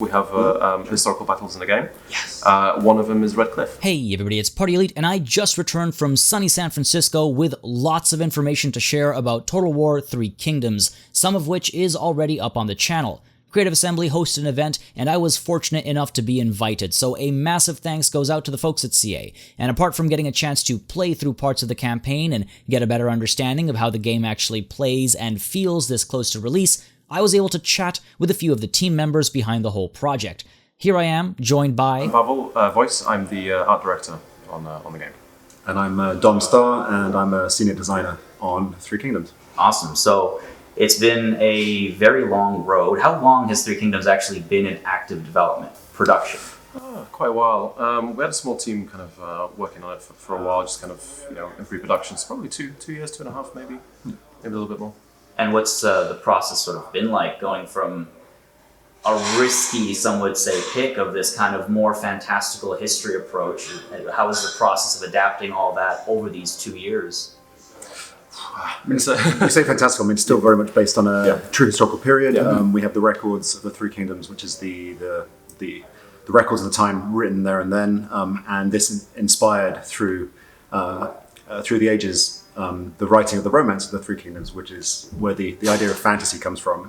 We have historical battles in the game. Yes. One of them is Red Cliff. Hey everybody, it's Party Elite, and I just returned from sunny San Francisco with lots of information to share about Total War 3 Kingdoms, some of which is already up on the channel. Creative Assembly hosted an event, and I was fortunate enough to be invited, so a massive thanks goes out to the folks at CA. And apart from getting a chance to play through parts of the campaign and get a better understanding of how the game actually plays and feels this close to release, I was able to chat with a few of the team members behind the whole project. Here I am, joined by... I'm Pavel Voice. I'm the art director on the game. And I'm Don Starr, and I'm a senior designer on Three Kingdoms. Awesome. So it's been a very long road. How long has Three Kingdoms actually been in active development, production? Quite a while. We had a small team kind of working on it for a while, just kind of, in pre-production. It's probably two years, 2.5 maybe a little bit more. And what's the process sort of been like, going from a risky, some would say, pick of this kind of more fantastical history approach? How was the process of adapting all that over these 2 years? I mean, you say fantastical. I mean, it's still very much based on a true historical period. Yeah. We have the records of the Three Kingdoms, which is the records of the time written there and then, and this inspired through the ages. The writing of the Romance of the Three Kingdoms, which is where the idea of fantasy comes from,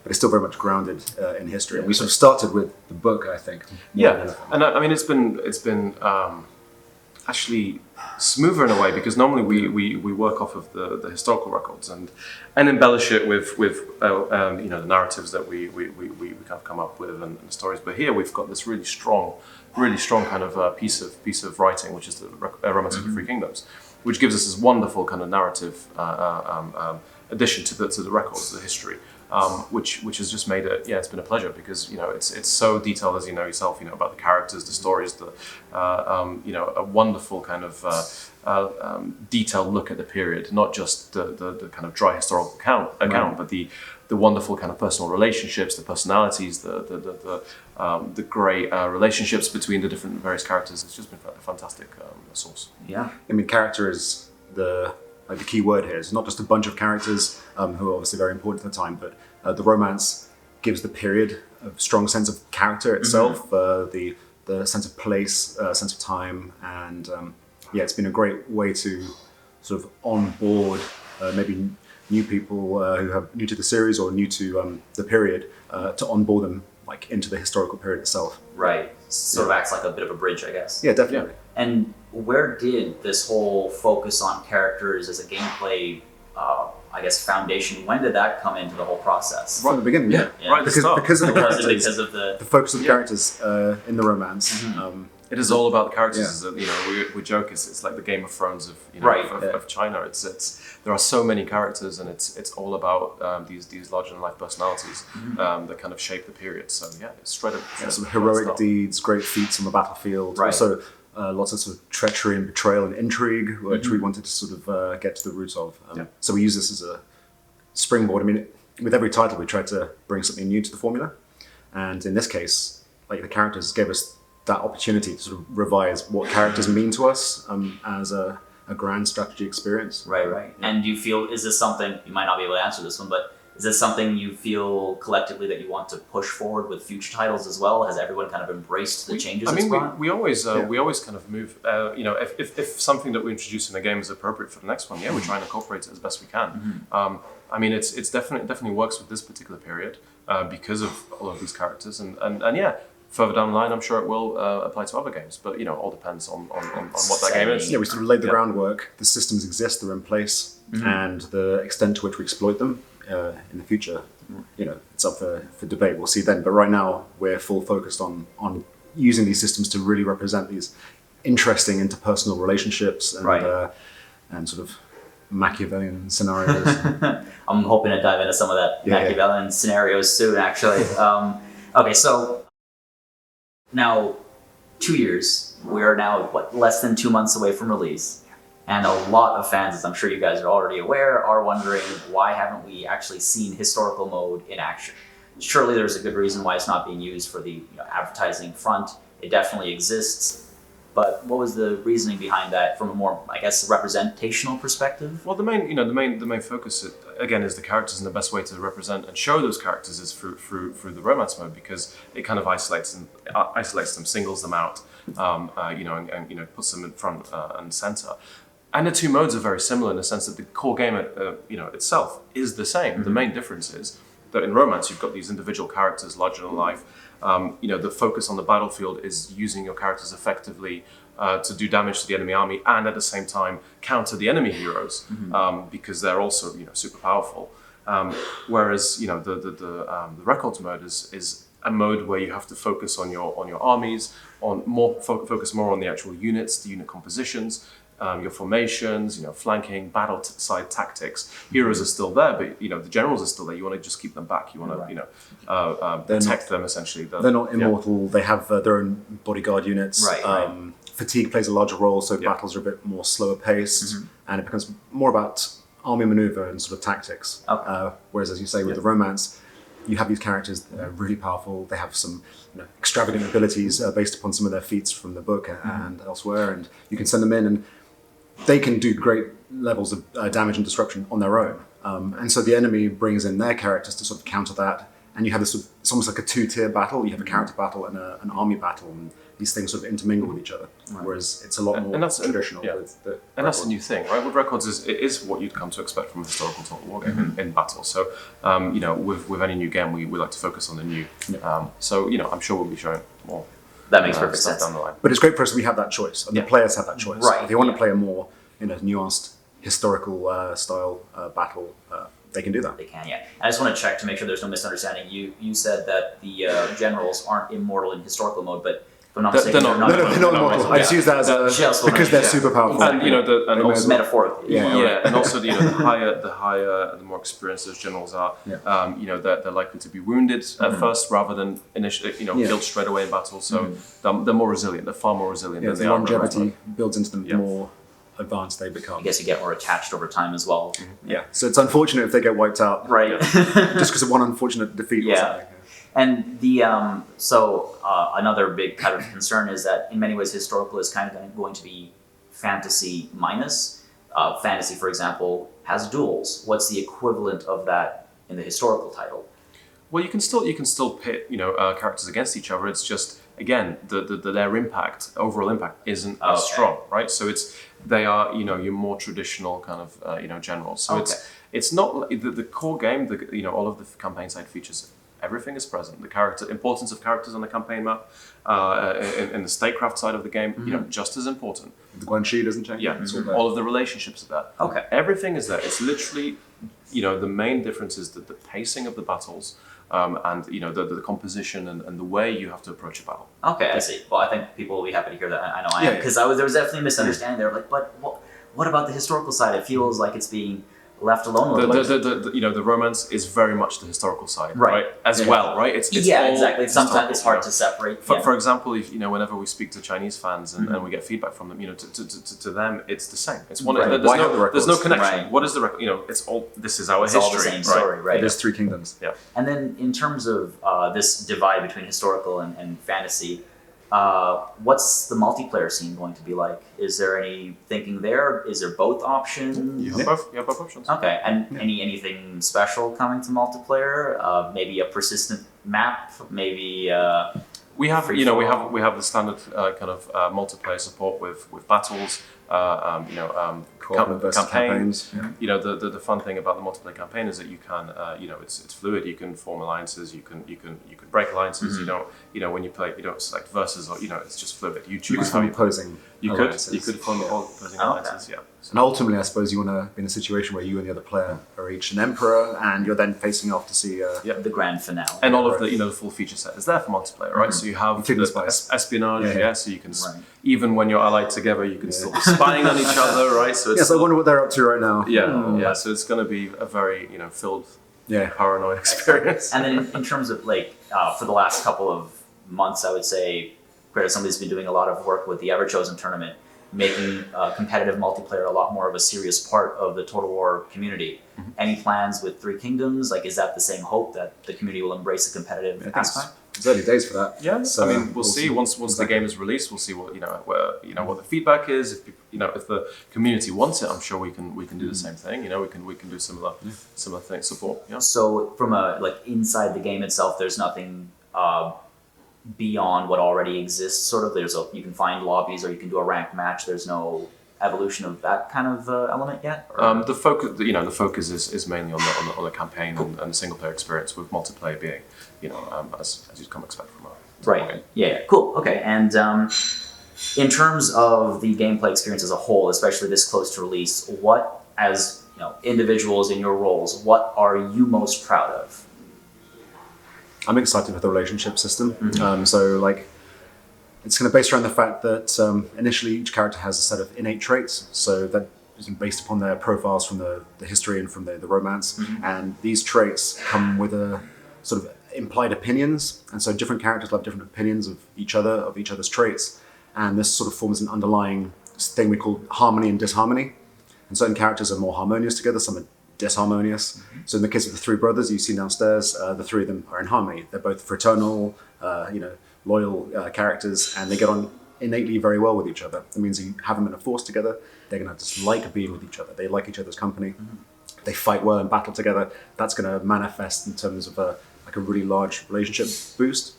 but it's still very much grounded in history. And we sort of started with the book, I think. Yeah, and I mean it's been actually smoother in a way, because normally we work off of the historical records and embellish it with the narratives that we kind of come up with and the stories. But here we've got this really strong kind of piece of writing, which is the Romance of the Three Kingdoms, which gives us this wonderful kind of narrative addition to the records, the history, which has just made it. Yeah, it's been a pleasure, because it's so detailed, as you know yourself, about the characters, the stories, a wonderful kind of detailed look at the period, not just the kind of dry historical account, right, but the wonderful kind of personal relationships, the personalities, the great relationships between the different various characters. It's just been a fantastic source. Yeah. I mean, character is the key word here. It's not just a bunch of characters who are obviously very important at the time, but the romance gives the period a strong sense of character itself, the sense of place, sense of time, and it's been a great way to sort of onboard maybe new people who are new to the series or new to the period, to onboard them like into the historical period itself. Right. Sort of acts like a bit of a bridge, I guess. Yeah, definitely. Yeah. And where did this whole focus on characters as a gameplay, foundation, when did that come into the whole process? Right at the beginning, yeah. Right, because of the characters. Because of the focus of the characters in the romance. It is all about the characters. We joke it's like the Game of Thrones of China. There are so many characters, and it's all about these larger than life personalities that kind of shape the period. So it's straight up. Some heroic deeds, great feats on the battlefield. Right. Also, lots of sort of treachery and betrayal and intrigue, which we wanted to sort of get to the root of. So we use this as a springboard. I mean, with every title, we tried to bring something new to the formula, and in this case, like, the characters gave us that opportunity to sort of revise what characters mean to us as a grand strategy experience. Right. Yeah. And do you feel, is this something, you might not be able to answer this one, but is this something you feel collectively that you want to push forward with future titles as well? Has everyone kind of embraced the changes? I mean, we always kind of move. If something that we introduce in a game is appropriate for the next one, we try and incorporate it as best we can. I mean, it's definitely works with this particular period because of all of these characters, and further down the line, I'm sure it will apply to other games, but all depends on what that game is. Yeah, we sort of laid the groundwork. The systems exist; they're in place, and the extent to which we exploit them in the future, it's up for debate. We'll see then. But right now, we're full focused on using these systems to really represent these interesting interpersonal relationships and sort of Machiavellian scenarios. I'm hoping to dive into some of that Machiavellian scenarios soon, actually. Okay, so. Now, 2 years, we are now, less than 2 months away from release, and a lot of fans, as I'm sure you guys are already aware, are wondering, why haven't we actually seen historical mode in action? Surely there's a good reason why it's not being used for the advertising front. It definitely exists, but what was the reasoning behind that from a more, representational perspective? Well, the main focus again is the characters, and the best way to represent and show those characters is through the romance mode, because it kind of isolates them, singles them out, and puts them in front and center. And the two modes are very similar in the sense that the core game, itself is the same. Mm-hmm. The main difference is that in romance you've got these individual characters larger than life. The focus on the battlefield is using your characters effectively to do damage to the enemy army, and at the same time counter the enemy heroes, because they're also super powerful. Whereas the records mode is a mode where you have to focus on your armies, focus more on the actual units, the unit compositions, your formations, flanking, battle side tactics. Heroes are still there, but the generals are still there. You want to just keep them back. You want to protect them essentially. They're not immortal. They have their own bodyguard units. Right. Fatigue plays a larger role, so battles are a bit more slower paced, and it becomes more about army maneuver and sort of tactics. Okay. Whereas, as you say, with the romance, you have these characters that are really powerful. They have some extravagant abilities based upon some of their feats from the book and elsewhere, and you can send them in, and they can do great levels of damage and destruction on their own. And so the enemy brings in their characters to sort of counter that, and you have this it's almost like a two-tier battle. You have a character battle and an army battle, and these things sort of intermingle with each other. Right. Whereas it's a lot more traditional. With the and that's the new thing, right? With records, it is what you'd come to expect from a historical total war game in battle. So, with any new game, we like to focus on the new. Yeah. I'm sure we'll be showing more. That makes perfect stuff sense down the line. But it's great for us that we have that choice, and the players have that choice. Right. If they want to play a more nuanced historical style battle, they can do that. They can, yeah. I just want to check to make sure there's no misunderstanding. You said that the generals aren't immortal in historical mode, but if I'm not mistaken, they're not immortal. I just use that as because they're super powerful. And also metaphorically. And also the higher, the more experienced those generals are. They're likely to be wounded at first rather than initially, killed straight away in battle. So they're more resilient. They're far more resilient than they are. Longevity builds into them more advanced they become. I guess you get more attached over time as well. Yeah, so it's unfortunate if they get wiped out, right? Just because of one unfortunate defeat. Or something. And the another big kind of concern is that in many ways historical is kind of going to be fantasy minus. Fantasy, for example, has duels. What's the equivalent of that in the historical title? Well, you can still pit characters against each other. It's just again their overall impact isn't as strong, right? So they are your more traditional kind of generals. So it's not the core game. All of the campaign side features. Everything is present. The importance of characters on the campaign map, in the statecraft side of the game, just as important. The Guanxi doesn't change. Yeah, all of the relationships are there. Okay, everything is there. It's literally, the main difference is the pacing of the battles, and the composition and the way you have to approach a battle. Okay, I see. Well, I think people will be happy to hear that. I know I am, because there was definitely a misunderstanding there. Like, but what about the historical side? It feels like it's being left alone a little bit. The romance is very much the historical side, right? Well, right? It's exactly. Sometimes it's hard to separate. For example, if whenever we speak to Chinese fans and we get feedback from them, to them it's the same. It's one. There's no connection. Right. What is the it's all. This is our it's history. All the same story, right? There's three kingdoms. Yeah. And then in terms of this divide between historical and fantasy. What's the multiplayer scene going to be like? Is there any thinking there? Is there both options? You have both options. Okay, and anything special coming to multiplayer? Maybe a persistent map? Maybe we have we have the standard kind of multiplayer support with battles. Campaigns. Yeah. The fun thing about the multiplayer campaign is that you can, it's fluid. You can form alliances. You can break alliances. When you play, you don't select versus or it's just fluid. You choose how you opposing. You could form opposing alliances. Yeah. And ultimately, I suppose you want to be in a situation where you and the other player are each an emperor, and you're then facing off to see the grand finale. And all of the full feature set is there for multiplayer, right? So you have the espionage, so you can even when you're allied together, you can still be spying on each other, right? So I wonder what they're up to right now. Yeah. So it's going to be a very filled, paranoid experience. And then in terms of for the last couple of months, I would say, somebody's been doing a lot of work with the Ever-Chosen tournament, making competitive multiplayer a lot more of a serious part of the Total War community. Any plans with Three Kingdoms? Is that the same hope that the community will embrace a competitive aspect? it's early days for that. Yeah, So, I mean, we'll see once the Exactly. game is released. We'll see what what the feedback is. If if the community wants it, I'm sure we can do the same thing. We can do similar things, support. Yeah. So from a inside the game itself, there's nothing beyond what already exists. Sort of, you can find lobbies or you can do a ranked match. There's no evolution of that kind of element yet. The focus is mainly on the campaign and the single player experience, with multiplayer being as you'd come expect from a Right. game. Yeah. Cool. Okay. And in terms of the gameplay experience as a whole, especially this close to release, what, as individuals in your roles, what are you most proud of? I'm excited with the relationship system. It's kind of based around the fact that initially each character has a set of innate traits, so that is based upon their profiles from the history and from the romance. And these traits come with a sort of implied opinions, and so different characters have different opinions of each other's traits, and this sort of forms an underlying thing we call harmony and disharmony. And certain characters are more harmonious together, some are disharmonious. So in the case of the three brothers you see downstairs, the three of them are in harmony. They're both fraternal, loyal characters, and they get on innately very well with each other. That means you have them in a force together, they're going to just like being with each other. They like each other's company. They fight well and battle together. That's going to manifest in terms of a really large relationship boost.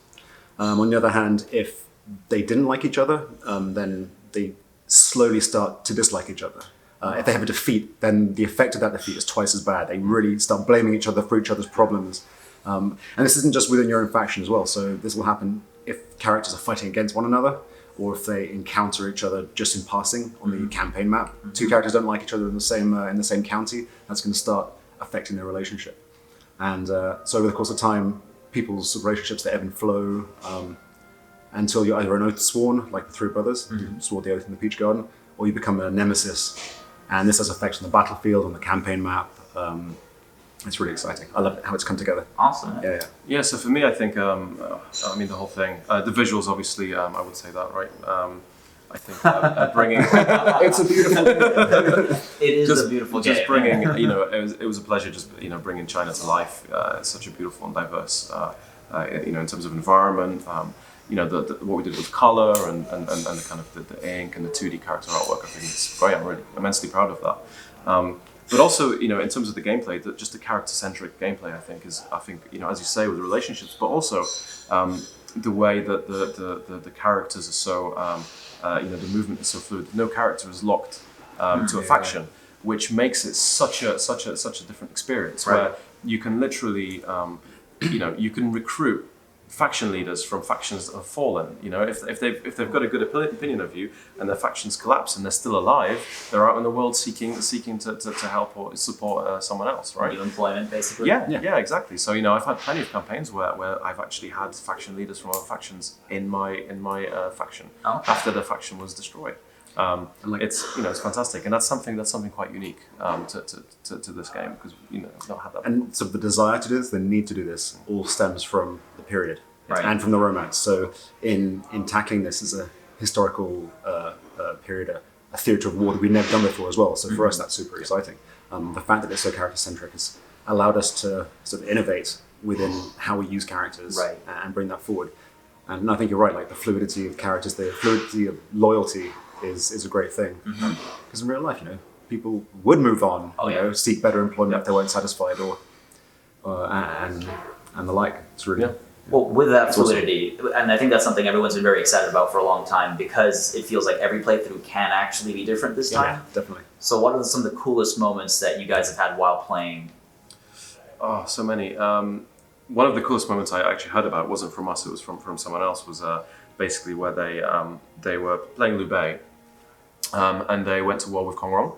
On the other hand, if they didn't like each other, then they slowly start to dislike each other. If they have a defeat, then the effect of that defeat is twice as bad. They really start blaming each other for each other's problems. And this isn't just within your own faction as well. So this will happen if characters are fighting against one another, or if they encounter each other just in passing on the campaign map. Two characters don't like each other in the same county. That's going to start affecting their relationship. And so over the course of time, people's relationships, they ebb and flow until you're either an oath sworn, like the three brothers, who swore the oath in the Peach Garden, or you become a nemesis. And this has effects on the battlefield, on the campaign map. It's really exciting. I love how it's come together. Awesome. Yeah, so for me, I think, the whole thing, the visuals, obviously, I would say that, right? I think bringing... It's a beautiful game. It is a beautiful game. Just bringing, it was a pleasure just, bringing China to life. It's such a beautiful and diverse, in terms of environment, what we did with color and the kind of the ink and the 2D character artwork. I think it's great. I'm really immensely proud of that. But also, in terms of the gameplay, just the character-centric gameplay, I think, as you say, with the relationships, but also the way that the characters are so, the movement is so fluid. No character is locked to a faction, which makes it such a different experience. Right. Where you can literally, you can recruit faction leaders from factions that have fallen. If they've got a good opinion of you and their factions collapse and they're still alive, they're out in the world seeking to help or support someone else, right? New employment, basically. Yeah, exactly. So I've had plenty of campaigns where I've actually had faction leaders from other factions in my faction after the faction was destroyed. It's it's fantastic, and that's something quite unique to this game, because I've not had that. And so the desire to do this, the need to do this, all stems from the period and from the romance. So in tackling this as a historical period, a theatre of war that we've never done before as well. So for us, that's super exciting. The fact that it's so character-centric has allowed us to sort of innovate within how we use characters and bring that forward. And I think you're right, like the fluidity of characters, the fluidity of loyalty is a great thing. Because in real life, people would move on, seek better employment if they weren't satisfied, or and the like. It's really Well, with that fluidity, and I think that's something everyone's been very excited about for a long time, because it feels like every playthrough can actually be different this time. Yeah, definitely. So what are some of the coolest moments that you guys have had while playing? Oh, so many. One of the coolest moments I actually heard about wasn't from us; it was from someone else. Was basically where they were playing Liu Bei, and they went to war with Kong Rong,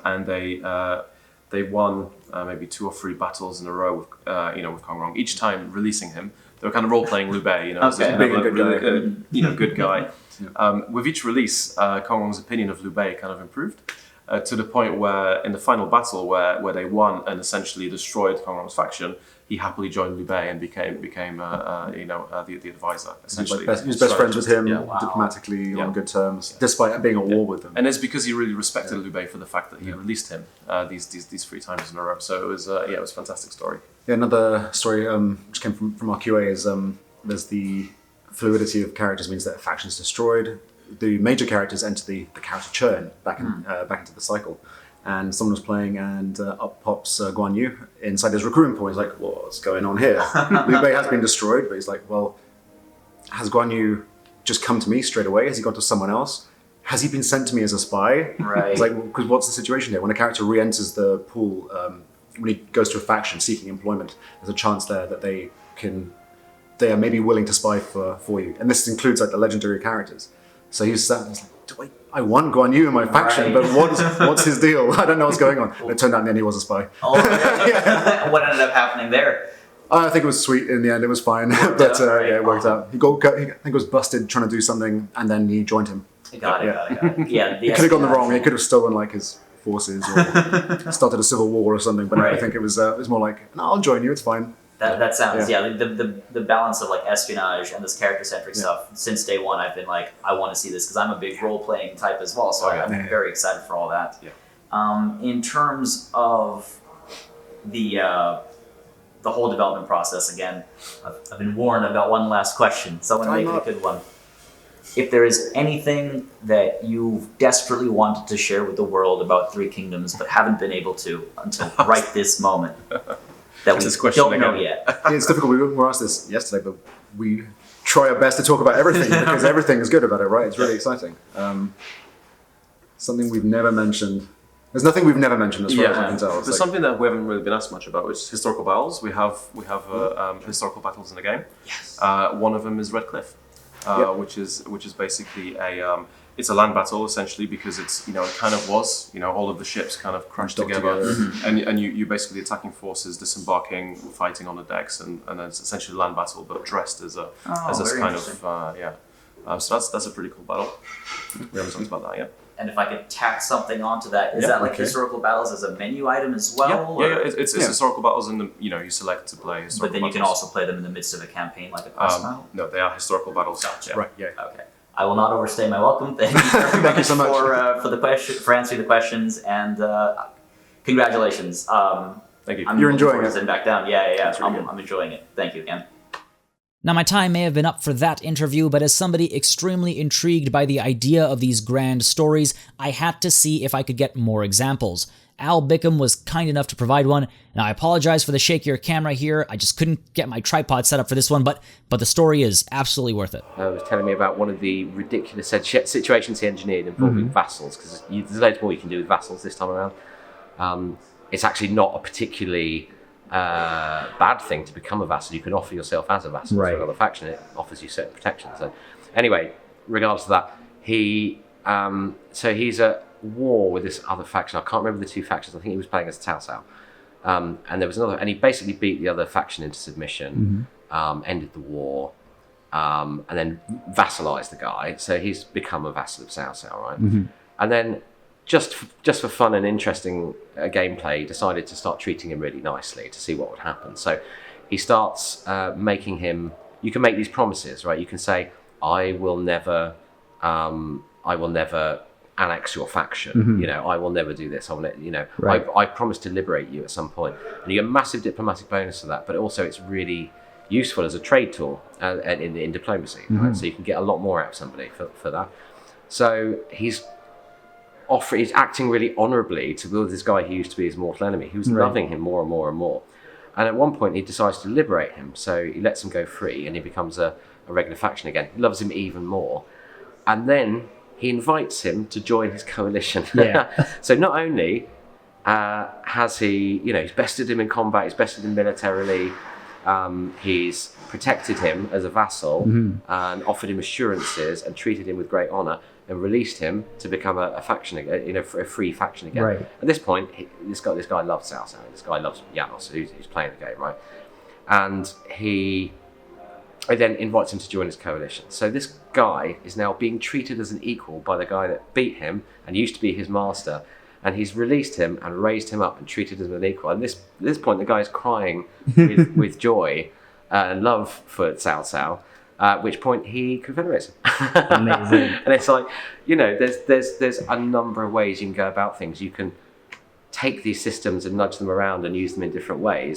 and they won maybe 2 or 3 battles in a row with with Kong Rong. Each time releasing him, they were kind of role playing Liu Bei, as this good guy. With each release, Kong Rong's opinion of Liu Bei kind of improved. To the point where in the final battle where they won and essentially destroyed Kong Rong's faction, he happily joined Liu Bei and became the advisor, essentially. He was best friends with him, diplomatically on good terms, despite being at war with them. And it's because he really respected Liu Bei for the fact that he released him these 3 times in a row. So it was a fantastic story. Yeah, another story which came from our QA is there's the fluidity of characters means that a faction is destroyed. The major characters enter the character churn back into the cycle. And someone was playing, and up pops Guan Yu inside his recruitment pool. He's like, "What's going on here?" Liu Bei has been destroyed, but he's like, "Well, has Guan Yu just come to me straight away? Has he gone to someone else? Has he been sent to me as a spy?" Right. It's like, because what's the situation here? When a character re-enters the pool, when he goes to a faction seeking employment, there's a chance there that they are maybe willing to spy for you. And this includes like the legendary characters. So he's like, I want Guan Yu in my faction, but what's his deal? I don't know what's going on. But it turned out in the end he was a spy. Oh, yeah. What ended up happening there? I think it was sweet in the end. It was fine, but yeah, it worked out. I think it was busted trying to do something, and then he joined him. Got it. Yeah, he could have gone the wrong. He could have stolen like his forces or started a civil war or something. But I think it was more like, no, I'll join you. It's fine. That sounds the balance of like espionage and this character centric stuff. Since day one, I've been like, I want to see this because I'm a big role playing type as well. So I'm very excited for all that. Yeah. In terms of the whole development process, again, I've been warned about one last question, so I'm going to make it a good one. If there is anything that you've desperately wanted to share with the world about Three Kingdoms but haven't been able to until right this moment, that we don't know yet. It's difficult. We were asked this yesterday, but we try our best to talk about everything because everything is good about it, right? It's really exciting. Something we've never mentioned. There's nothing we've never mentioned as far as I can tell. There's something that we haven't really been asked much about, which is historical battles. We have historical battles in the game. Yes. One of them is Red Cliff, which is basically it's a land battle essentially because it's it kind of was all of the ships kind of crushed together. And you basically attacking forces disembarking, fighting on the decks, and then it's essentially a land battle but dressed as a kind of so that's a pretty cool battle. We haven't talked about that yet. And if I could tack something onto that, is that like historical battles as a menu item as well? Yeah, it's historical battles in the you select to play historical But then you can also play them in the midst of a campaign like a quest battle? No, they are historical battles. Gotcha. Right, yeah. Okay. I will not overstay my welcome. Thank you very much, so much. for answering the questions, and congratulations. Thank you. You're enjoying it. And back down. Yeah. Really I'm enjoying it. Thank you again. Now, my time may have been up for that interview, but as somebody extremely intrigued by the idea of these grand stories, I had to see if I could get more examples. Al Bickham was kind enough to provide one. Now, I apologize for the shakier camera here. I just couldn't get my tripod set up for this one, but the story is absolutely worth it. Was telling me about one of the ridiculous situations he engineered involving vassals, because there's loads more you can do with vassals this time around. It's actually not a particularly bad thing to become a vassal. You can offer yourself as a vassal to another faction. It offers you certain protections. So, anyway, regardless of that, he's at war with this other faction. I can't remember the two factions. I think he was playing as Cao Cao. And there was another, and he basically beat the other faction into submission, ended the war, and then vassalized the guy. So he's become a vassal of Cao Cao, right? And then just for fun and interesting gameplay, he decided to start treating him really nicely to see what would happen. So he starts making him. You can make these promises, right? You can say, "I will never annex your faction. I will never do this. I promise to liberate you at some point." And you get a massive diplomatic bonus for that, but also it's really useful as a trade tool in diplomacy. Right? So you can get a lot more out of somebody for that. So he's acting really honourably towards this guy who used to be his mortal enemy, who's loving him more and more and more. And at one point he decides to liberate him, so he lets him go free and he becomes a regular faction again. He loves him even more. And then he invites him to join his coalition. So not only has he, he's bested him in combat, he's bested him militarily, he's protected him as a vassal and offered him assurances and treated him with great honour and released him to become a faction again, a free faction again. Right. At this point, this guy loves Cao Cao. This guy loves Janos, who's playing the game, right? And he then invites him to join his coalition. So this guy is now being treated as an equal by the guy that beat him and used to be his master, and he's released him and raised him up and treated him as an equal. And at this point, the guy's crying with joy and love for Cao Cao. At which point he confederates him. Amazing. And it's like, there's a number of ways you can go about things. You can take these systems and nudge them around and use them in different ways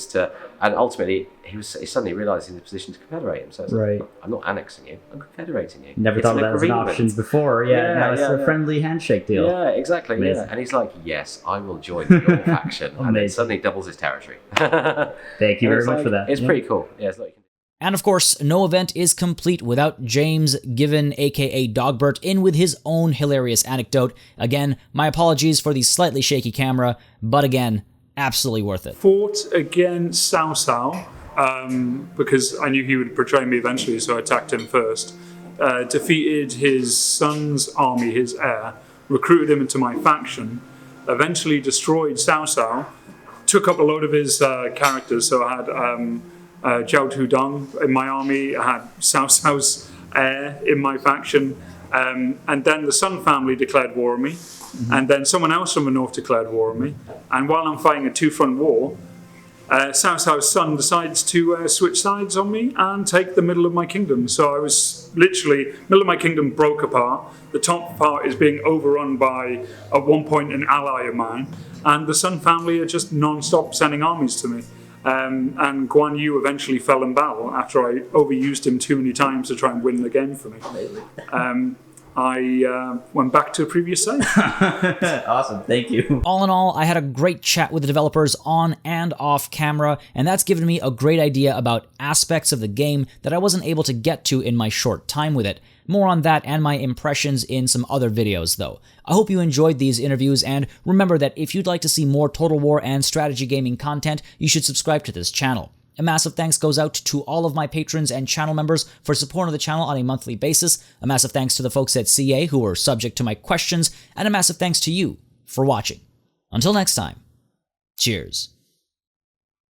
and ultimately he suddenly realised in the position to confederate him. So it's Right. like, I'm not annexing you, I'm confederating you. Never It's thought of that as an agreement. option before. Now it's a friendly handshake deal. Yeah, exactly. Amazing. Yeah. And he's like, yes, I will join your faction. And then Amazing. suddenly doubles his territory. Thank you very much for that. It's Yeah. pretty cool. Yeah, it's like, And of course, no event is complete without James Given, aka Dogbert, in with his own hilarious anecdote. Again, my apologies for the slightly shaky camera, but again, absolutely worth it. Fought against Cao Cao because I knew he would betray me eventually, so I attacked him first. Defeated his son's army, his heir, recruited him into my faction, eventually destroyed Cao Cao, took up a load of his characters, so I had Zhao Tudong in my army, I had Cao Cao's heir in my faction, and then the Sun family declared war on me, and then someone else from the north declared war on me, and while I'm fighting a two-front war, Cao Cao's son decides to switch sides on me and take the middle of my kingdom. So I was literally, middle of my kingdom broke apart, the top part is being overrun by, at one point, an ally of mine, and the Sun family are just non-stop sending armies to me. And Guan Yu eventually fell in battle after I overused him too many times to try and win the game for me. I went back to a previous save. Awesome, thank you. All in all, I had a great chat with the developers on and off camera, and that's given me a great idea about aspects of the game that I wasn't able to get to in my short time with it. More on that and my impressions in some other videos, though. I hope you enjoyed these interviews, and remember that if you'd like to see more Total War and strategy gaming content, you should subscribe to this channel. A massive thanks goes out to all of my patrons and channel members for supporting the channel on a monthly basis. A massive thanks to the folks at CA who were subject to my questions, and a massive thanks to you for watching. Until next time, cheers.